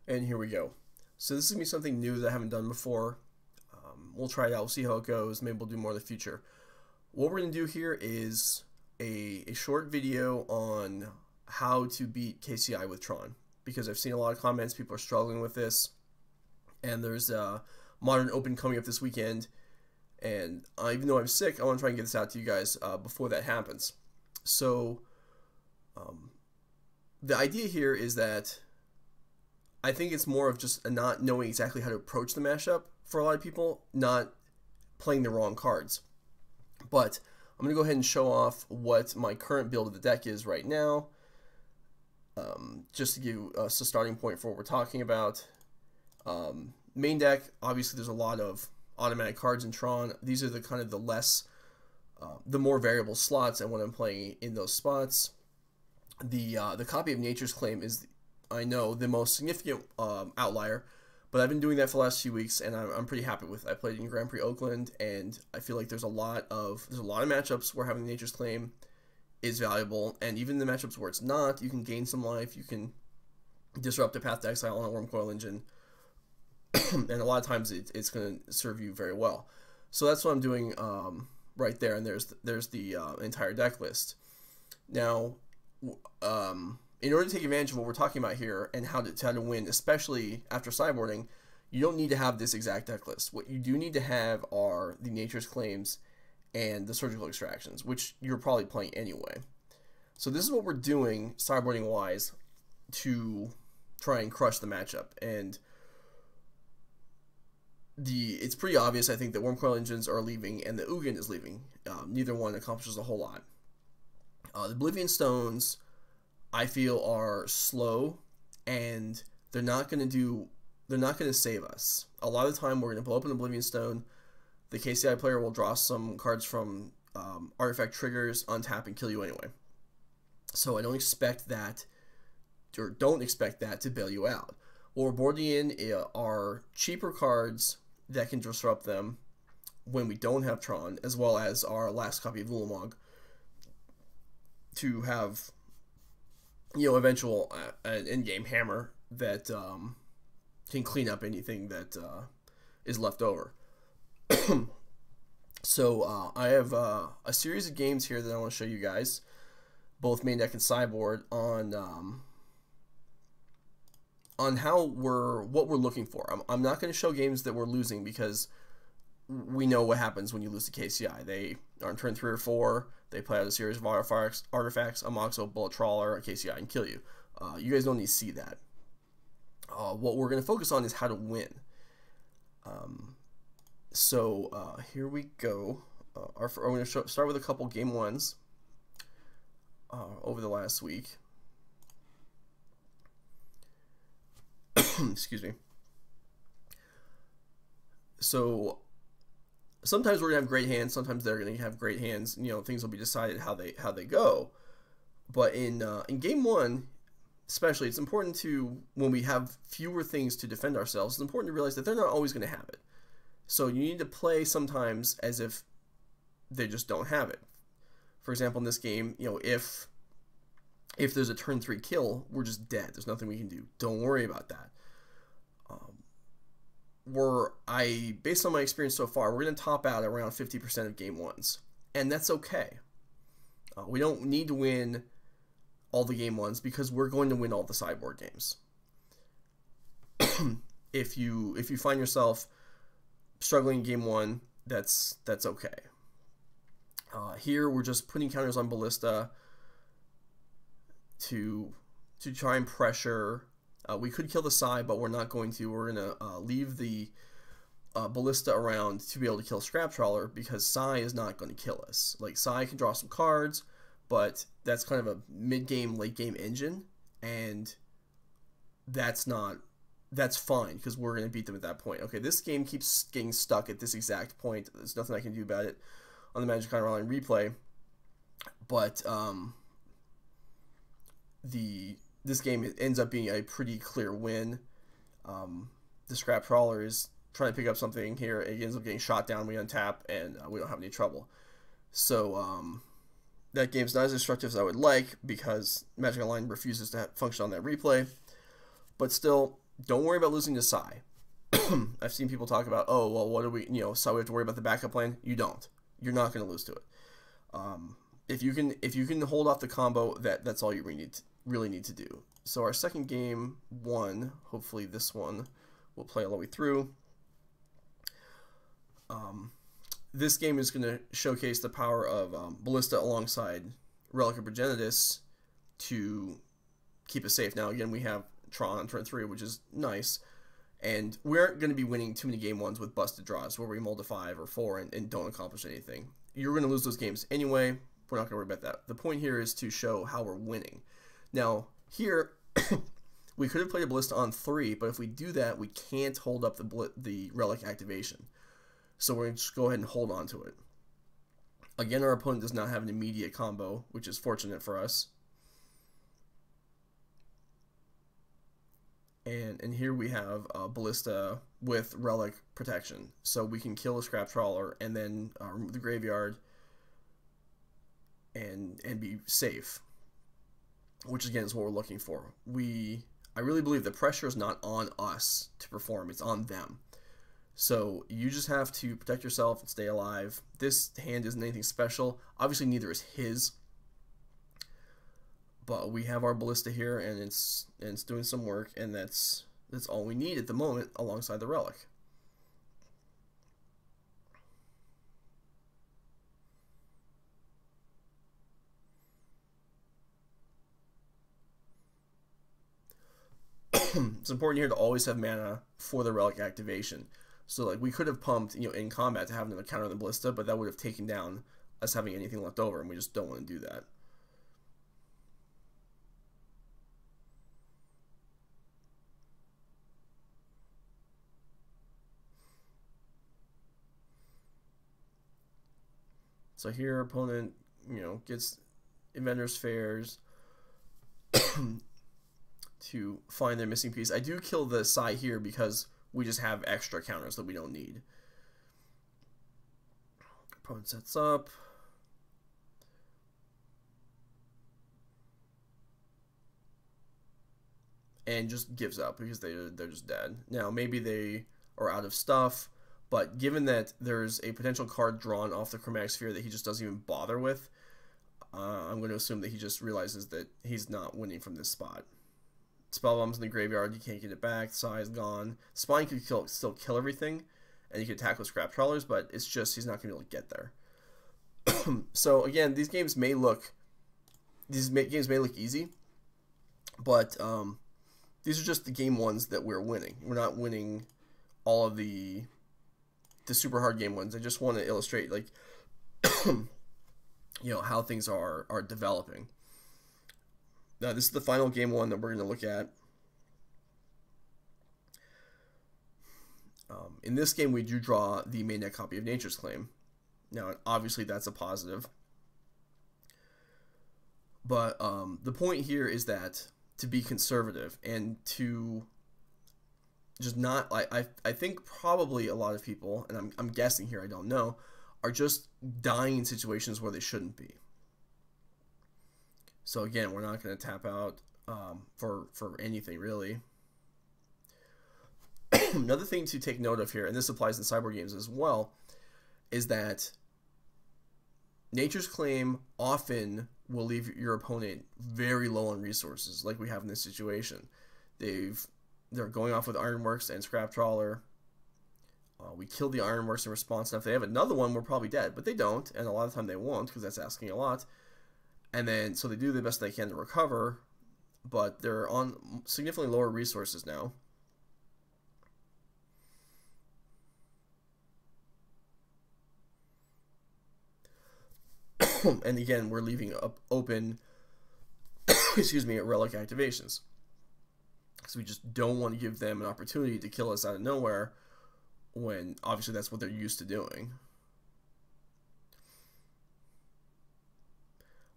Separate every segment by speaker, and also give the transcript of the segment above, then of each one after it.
Speaker 1: And here we go. So this is going to be something new that I haven't done before. We'll try it out. We'll see how it goes. Maybe we'll do more in the future. What we're going to do here is a short video on how to beat KCI with Tron. Because I've seen a lot of comments. People are struggling with this. And there's a Modern Open coming up this weekend. And even though I'm sick, I want to try and get this out to you guys before that happens. So the idea here is that I think it's more of just not knowing exactly how to approach the mashup for a lot of people, not playing the wrong cards. But I'm going to go ahead and show off what my current build of the deck is right now, just to give us a starting point for what we're talking about. Main deck, obviously there's a lot of automatic cards in Tron. These are the kind of the more variable slots and what I'm playing in those spots. The copy of Nature's Claim is, I know, the most significant outlier, but I've been doing that for the last few weeks, and I'm pretty happy with it. I played in Grand Prix Oakland, and I feel like there's a lot of matchups where having Nature's Claim is valuable, and even the matchups where it's not, you can gain some life, you can disrupt the Path to Exile on a Wormcoil Engine, and a lot of times it's going to serve you very well. So that's what I'm doing right there, and there's the entire deck list. Now, in order to take advantage of what we're talking about here and how to win, especially after sideboarding, you don't need to have this exact deck list. What you do need to have are the Nature's Claims and the Surgical Extractions, which you're probably playing anyway. So this is what we're doing sideboarding wise to try and crush the matchup. And it's pretty obvious, I think, that Wormcoil Engines are leaving and the Ugin is leaving. Neither one accomplishes a whole lot. The Oblivion Stones, I feel, are slow, and they're not going to save us. A lot of the time, we're going to blow up an Oblivion Stone. The KCI player will draw some cards from artifact triggers, untap, and kill you anyway. So I don't expect that to bail you out. What we're boarding in are cheaper cards that can disrupt them when we don't have Tron, as well as our last copy of Ulamog, to have, eventual in-game hammer that can clean up anything that is left over. So I have a series of games here that I want to show you guys, both main deck and sideboard, on what we're looking for. I'm not going to show games that we're losing, because we know what happens when you lose to KCI. They are on turn 3 or 4. They play out a series of artifacts, a Moxo, Bullet Trawler, a KCI, and kill you. You guys don't need to see that. What we're going to focus on is how to win. So here we go. We're going to start with a couple game ones over the last week. Excuse me. So sometimes we're gonna have great hands. Sometimes they're gonna have great hands. Things will be decided how they go. But in game one, especially, it's important to, when we have fewer things to defend ourselves, it's important to realize that they're not always gonna have it. So you need to play sometimes as if they just don't have it. For example, in this game, if there's a turn 3 kill, we're just dead. There's nothing we can do. Don't worry about that. Based on my experience so far, we're going to top out around 50% of game ones, and that's okay. We don't need to win all the game ones, because we're going to win all the sideboard games. If you find yourself struggling in game one, that's okay. Here we're just putting counters on Ballista to try and pressure. We could kill the Psy, but we're not going to. We're going to leave the Ballista around to be able to kill Scrap Trawler, because Psy is not going to kill us. Like, Psy can draw some cards, but that's kind of a mid-game, late-game engine, and that's fine, because we're going to beat them at that point. Okay, this game keeps getting stuck at this exact point. There's nothing I can do about it on the Magic Online replay, but this game ends up being a pretty clear win. The Scrap Trawler is trying to pick up something here. It ends up getting shot down. We untap, and we don't have any trouble. So that game's not as destructive as I would like, because Magic Online refuses to function on that replay. But still, don't worry about losing to Psy. I've seen people talk about, oh, well, what do we, so we have to worry about the backup plan. You don't. You're not going to lose to it. If you can hold off the combo, that's all you really need to do. So our second game, hopefully this one will play all the way through. This game is going to showcase the power of Ballista alongside Relic of Progenitus to keep us safe. Now, again, we have Tron on turn 3, which is nice. And we aren't going to be winning too many game ones with busted draws where we mull to 5 or 4 and don't accomplish anything. You're going to lose those games anyway. We're not going to worry about that. The point here is to show how we're winning. Now, here, we could have played a Ballista on 3, but if we do that, we can't hold up the Relic activation. So we're going to just go ahead and hold on to it. Again, our opponent does not have an immediate combo, which is fortunate for us. And here we have Ballista with Relic protection. So we can kill a Scrap Trawler and then remove the graveyard and be safe. Which again is what we're looking for. I really believe the pressure is not on us to perform, it's on them. So you just have to protect yourself and stay alive. This hand isn't anything special. Obviously neither is his. But we have our Ballista here, and it's doing some work, and that's all we need at the moment alongside the Relic. It's important here to always have mana for the Relic activation. So like we could have pumped, in combat to have another counter on the Ballista, but that would have taken down us having anything left over, and we just don't want to do that. So here, our opponent, gets Inventor's Fairs to find their missing piece. I do kill the Psy here because we just have extra counters that we don't need. Opponent sets up. And just gives up because they're just dead. Now, maybe they are out of stuff. But given that there's a potential card drawn off the Chromatic Sphere that he just doesn't even bother with, I'm going to assume that he just realizes that he's not winning from this spot. Spellbomb's in the graveyard, you can't get it back, Psy is gone. Spine could still kill everything, and you could attack with Scrap Trawlers, but it's just he's not going to be able to get there. So again, these games may look easy, but these are just the game ones that we're winning. We're not winning all of the super hard game ones. I just want to illustrate how things are developing. Now this is the final game one that we're going to look at. In this game we do draw the main deck copy of Nature's Claim. Now obviously that's a positive. But the point here is that to be conservative and to just not, I think probably a lot of people, and I'm guessing here, I don't know, are just dying in situations where they shouldn't be. So again, we're not going to tap out for anything really. Another thing to take note of here, and this applies in cyborg games as well, is that Nature's Claim often will leave your opponent very low on resources, like we have in this situation. They're going off with Ironworks and Scrap Trawler. We kill the Ironworks in response. Now, if they have another one, we're probably dead. But they don't, and a lot of the time they won't, because that's asking a lot. And then, so they do the best they can to recover, but they're on significantly lower resources now. And again, we're leaving up open, excuse me, Relic activations. So we just don't want to give them an opportunity to kill us out of nowhere when obviously that's what they're used to doing.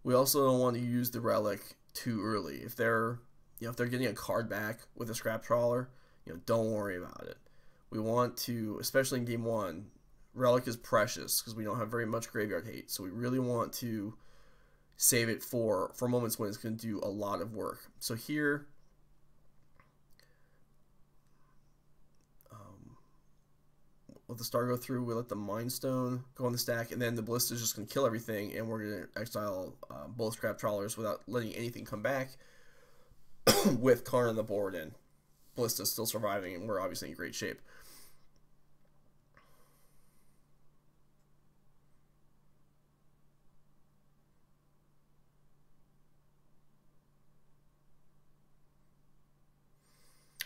Speaker 1: We also don't want to use the Relic too early. If they're getting a card back with a Scrap Trawler, don't worry about it. We want to, especially in game one, Relic is precious because we don't have very much graveyard hate. So we really want to save it for moments when it's going to do a lot of work. So here, let the star go through, we let the Mind Stone go on the stack, and then the Ballista is just going to kill everything, and we're going to exile both Scrap Trawlers without letting anything come back with Karn on the board, and Ballista still surviving, and we're obviously in great shape.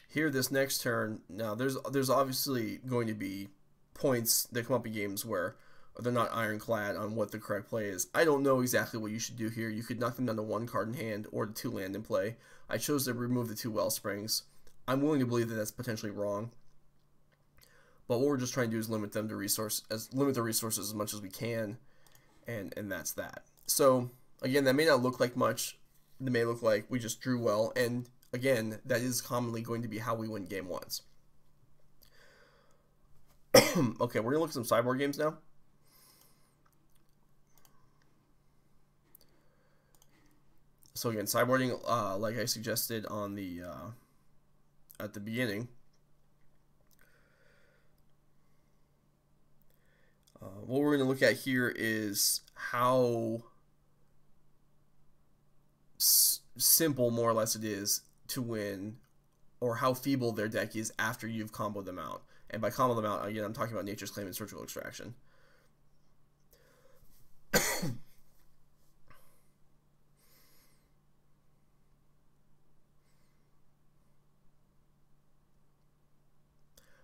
Speaker 1: Here, this next turn, now there's obviously going to be points that come up in games where they're not ironclad on what the correct play is. I don't know exactly what you should do here. You could knock them down to 1 card in hand or the 2 land in play. I chose to remove the 2 Wellsprings. I'm willing to believe that that's potentially wrong, but what we're just trying to do is limit them to limit the resources as much as we can, and that's that. So again, that may not look like much. It may look like we just drew well, and again, that is commonly going to be how we win game 1s. Okay, we're going to look at some sideboard games now. So again, sideboarding, like I suggested on the at the beginning, what we're going to look at here is how simple, more or less, it is to win, or how feeble their deck is after you've comboed them out. And by combo them out, again, I'm talking about Nature's Claim and Surgical Extraction.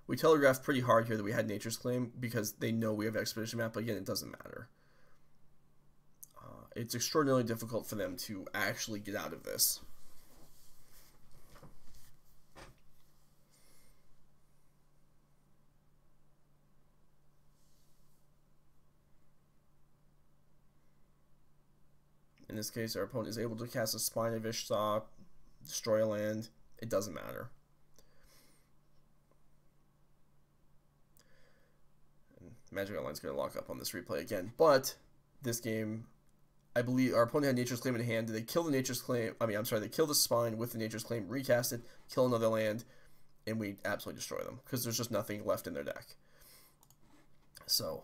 Speaker 1: We telegraphed pretty hard here that we had Nature's Claim because they know we have Expedition Map, but again, it doesn't matter. It's extraordinarily difficult for them to actually get out of this. In this case, our opponent is able to cast a Spine of Ishtar, destroy a land. It doesn't matter. And Magic Outline's going to lock up on this replay again. But this game, I believe our opponent had Nature's Claim in hand. They kill the Nature's Claim. I'm sorry, they kill the Spine with the Nature's Claim, recast it, kill another land, and we absolutely destroy them because there's just nothing left in their deck. So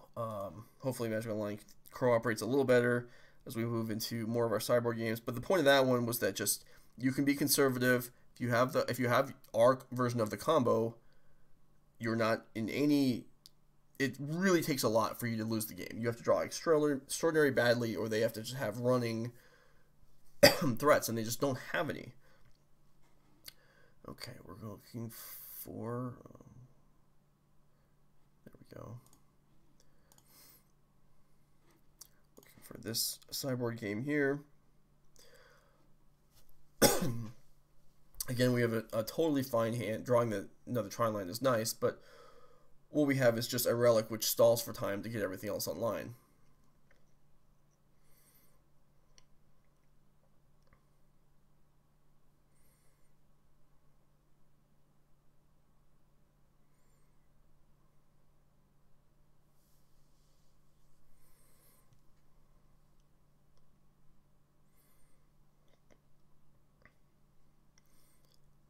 Speaker 1: hopefully Magic Outline cooperates a little better as we move into more of our sideboard games. But the point of that one was that just you can be conservative. If you have our version of the combo, you're not in any. It really takes a lot for you to lose the game. You have to draw extraordinary badly, or they have to just have running threats, and they just don't have any. Okay, we're looking for. There we go. For this sideboard game here. Again, we have a totally fine hand. Drawing another Tron land is nice, but what we have is just a relic which stalls for time to get everything else online.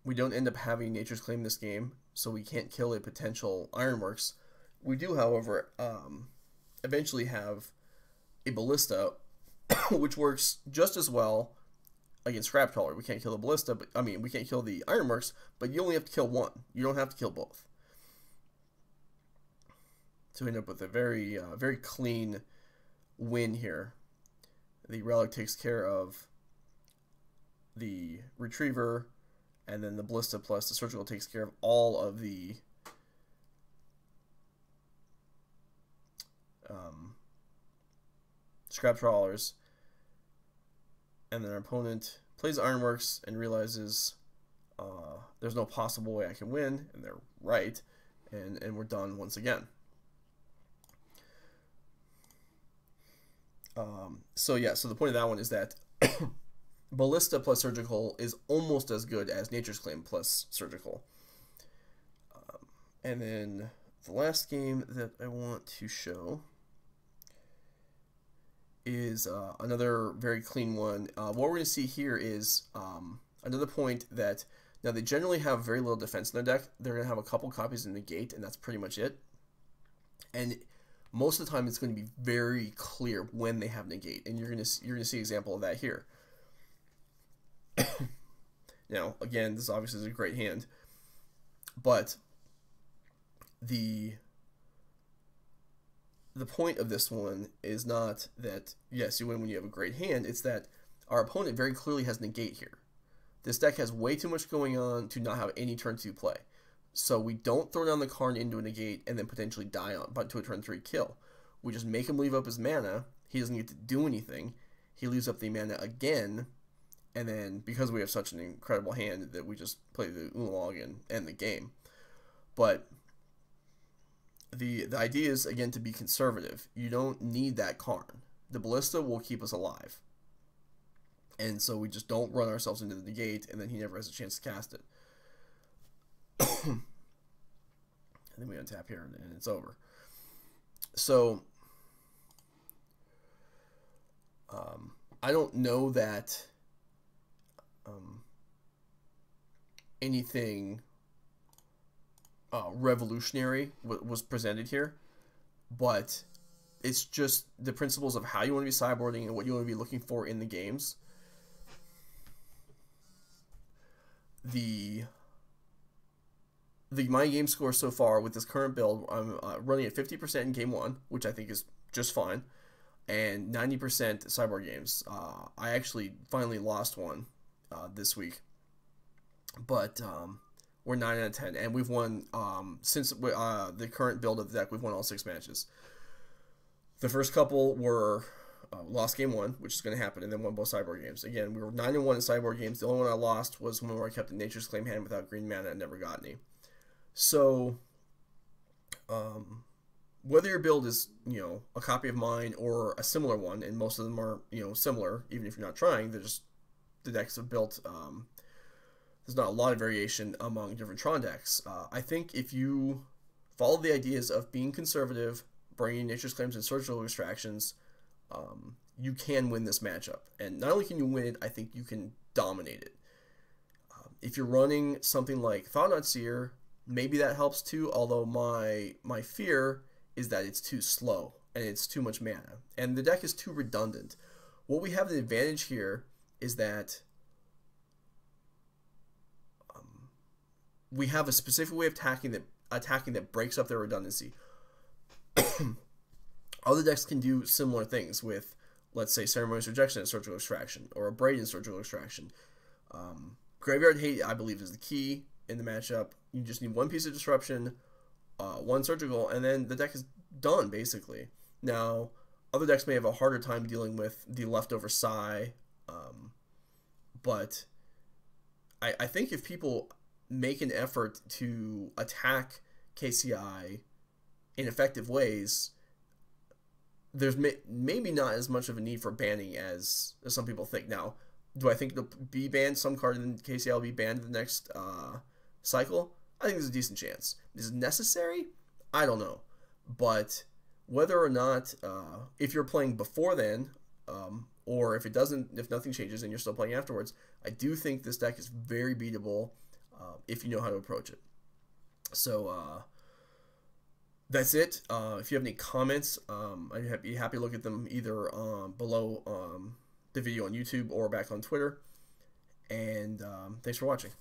Speaker 1: We don't end up having Nature's Claim this game, so we can't kill a potential Ironworks. We do, however, eventually have a Ballista, which works just as well against Scrap Trawler. We can't kill the Ballista, but we can't kill the Ironworks, but you only have to kill one. You don't have to kill both. So we end up with a very, very clean win here. The Relic takes care of the Retriever, and then the Ballista plus the Surgical takes care of all of the Scrap Trawlers. And then our opponent plays Ironworks and realizes there's no possible way I can win, and they're right, and we're done once again. So yeah, so the point of that one is that Ballista plus Surgical is almost as good as Nature's Claim plus Surgical. And then the last game that I want to show is another very clean one. What we're going to see here is another point that, now they generally have very little defense in their deck. They're going to have a couple copies in Negate, and that's pretty much it. And most of the time, it's going to be very clear when they have negate, and you're gonna see an example of that here. Now, again, this obviously is a great hand, but the point of this one is not that, yes, you win when you have a great hand. It's that our opponent very clearly has negate here. This deck has way too much going on to not have any turn 2 play. So we don't throw down the card into a negate and then potentially die on but to a turn 3 kill. We just make him leave up his mana. He doesn't get to do anything. He leaves up the mana again, and then because we have such an incredible hand that we just play the Unalog and end the game. But the idea is, again, to be conservative. You don't need that Karn. The Ballista will keep us alive. And so we just don't run ourselves into the negate, and then he never has a chance to cast it. And then we untap here, and it's over. So I don't know that anything revolutionary was presented here, but it's just the principles of how you want to be sideboarding and what you want to be looking for in the games. My game score so far with this current build, I'm running at 50% in game 1, which I think is just fine, and 90% sideboard games. I actually finally lost one this week, but we're 9 out of 10, and we've won since the current build of the deck. We've won all 6 matches. The first couple were lost game 1, which is going to happen, and then won both sideboard games. Again, we were 9-1 in sideboard games. The only one I lost was one where I kept a Nature's Claim hand without green mana and never got any. So, whether your build is, a copy of mine or a similar one, and most of them are, similar, even if you're not trying, they're just, the decks have built, there's not a lot of variation among different Tron decks. I think if you follow the ideas of being conservative, bringing Nature's Claims and surgical extractions, you can win this matchup. And not only can you win it, I think you can dominate it. If you're running something like Thought-Knot Seer, maybe that helps too, although my fear is that it's too slow and it's too much mana. And the deck is too redundant. What we have an advantage here is that we have a specific way of attacking that breaks up their redundancy. Other decks can do similar things with, let's say, Ceremonious Rejection and Surgical Extraction, or a Braid and Surgical Extraction. Graveyard Hate, I believe, is the key in the matchup. You just need one piece of disruption, one surgical, and then the deck is done, basically. Now, other decks may have a harder time dealing with the leftover Psy, but I think if people make an effort to attack KCI in effective ways, there's maybe not as much of a need for banning as some people think. Now, do I think it'll be banned? Some card in KCI will be banned in the next cycle? I think there's a decent chance. Is it necessary? I don't know. But whether or not, if you're playing before then, or if nothing changes and you're still playing afterwards, I do think this deck is very beatable if you know how to approach it. So that's it. If you have any comments, I'd be happy to look at them either below the video on YouTube or back on Twitter. And thanks for watching.